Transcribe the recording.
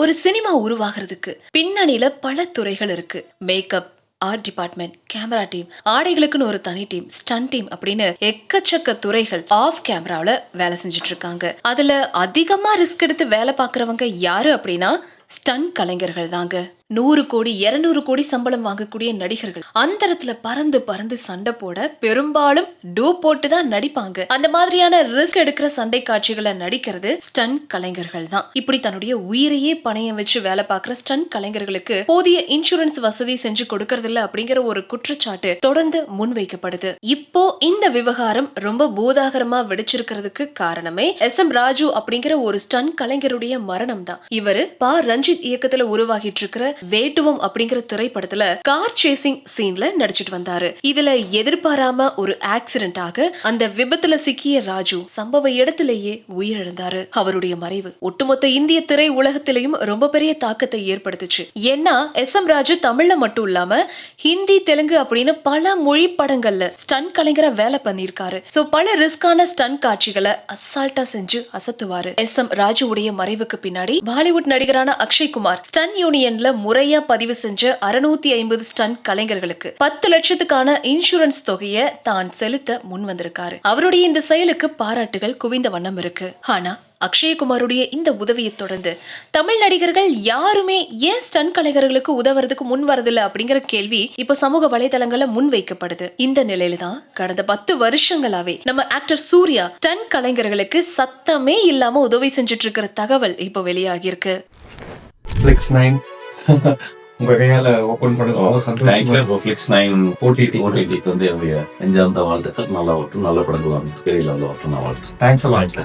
ஒரு சினிமா உருவாகிறதுக்கு பின்னணியில பல துறைகள் இருக்கு. Makeup, art department, camera team, ஆடைகளுக்குன்னு ஒரு தனி டீம், ஸ்டண்ட் டீம் அப்படின்னு எக்கச்சக்க துறைகள் ஆஃப் கேமராவில் வேலை செஞ்சுட்டு இருக்காங்க. அதுல அதிகமா ரிஸ்க் எடுத்து வேலை பார்க்கறவங்க யாரு அப்படின்னா ஸ்டண்ட் கலைஞர்கள் தாங்க. 100 கோடி 200 கோடி சம்பளம் வாங்கக்கூடிய நடிகர்கள் அந்தரத்துல பறந்து பறந்து சண்டை போட பெரும்பாலும் டூப் போட்டு தான் நடிப்பாங்க. அந்த மாதிரியான ரிஸ்க் எடுக்கிற சண்டை காட்சிகளை நடிக்கிறது ஸ்டண்ட் கலைஞர்கள் தான். இப்படி தன்னுடைய உயிரையே பணையம் வச்சு வேலை பார்க்கிற ஸ்டண்ட் கலைஞர்களுக்கு போதிய இன்சூரன்ஸ் வசதி செஞ்சு கொடுக்கறது இல்ல அப்படிங்கிற ஒரு குற்றச்சாட்டு தொடர்ந்து முன்வைக்கப்படுது. இப்போ இந்த விவகாரம் ரொம்ப பூதாகரமா வெடிச்சிருக்கிறதுக்கு காரணமே எஸ்.எம். ராஜு அப்படிங்கிற ஒரு ஸ்டண்ட் கலைஞருடைய மரணம் தான். இவரு பா. ரஞ்சித் இயக்கத்துல உருவாகிட்டு இருக்கிற வேட்டுவம் அப்படிங்கிற திரைப்படத்துல கார் சேசிங் சீன்ல நடிச்சிட்டு வந்தாரு. இதுல எதிர்பாராம ஒரு ஆக்சிடென்ட் ஆக அந்த விபத்துல சிக்கிய ராஜு சம்பவ இடத்திலேயே உயிரிழந்தாரு. அவருடைய மறைவு ஒட்டுமொத்த இந்திய திரை உலகத்திலையும் ரொம்ப பெரிய தாக்கத்தை ஏற்படுத்துச்சு. ஏன்னா எஸ்.எம். ராஜு தமிழ்ல மட்டும் இல்லாம ஹிந்தி, தெலுங்கு அப்படின்னு பல மொழி படங்கள்ல ஸ்டண்ட் கலைஞரா வேலை பண்ணிருக்காரு. சோ பல ரிஸ்கான ஸ்டண்ட் காட்சிகளை அசால்ட்டா செஞ்சு அசத்துவாரு. எஸ்.எம். ராஜுவுடைய மறைவுக்கு பின்னாடி பாலிவுட் நடிகரான அக்ஷய் குமார் ஸ்டண்ட் யூனியன்ல முறையா பதிவு செஞ்ச 650 ஸ்டண்ட் கலைஞர்களுக்கு 10 லட்சத்துக்கான இன்சூரன்ஸ் தொகையை தான் செலுத்த முன் வந்திருக்காரு. அவருடைய இந்த செயலுக்கு பாராட்டுகள் குவிந்த வண்ணம் இருக்கு. ஆனா அக்ஷயகுமாருடைய இந்த உதவியை தொடர்ந்து தமிழ் நடிகர்கள் யாருமே ஏன் ஸ்டண்ட் கலைஞர்களுக்கு உதவுறதுக்கு முன் வரதில்லை அப்படிங்கிற கேள்வி இப்ப சமூக வலைதளங்கள்ல முன்வைக்கப்படுது. இந்த நிலையில தான் கடந்த 10 வருஷங்களாவே நம்ம ஆக்டர் சூர்யா ஸ்டண்ட் கலைஞர்களுக்கு சத்தமே இல்லாம உதவி செஞ்சுட்டு இருக்கிற தகவல் இப்ப வெளியாகி இருக்கு. Flix 9 உங்க கையால ஓபன் பண்ணுங்க. ரொம்ப சந்தோஷமா. Flix 9 ஓடிடிக்கு வந்து என்னுடைய நெஞ்சார்ந்த வாழ்த்துக்கள். நல்லா ஓட்டும், நல்ல படங்கள் பெரிய லெவலில் ஓட்டும் நான் வாழ்த்து. Thanks a lot.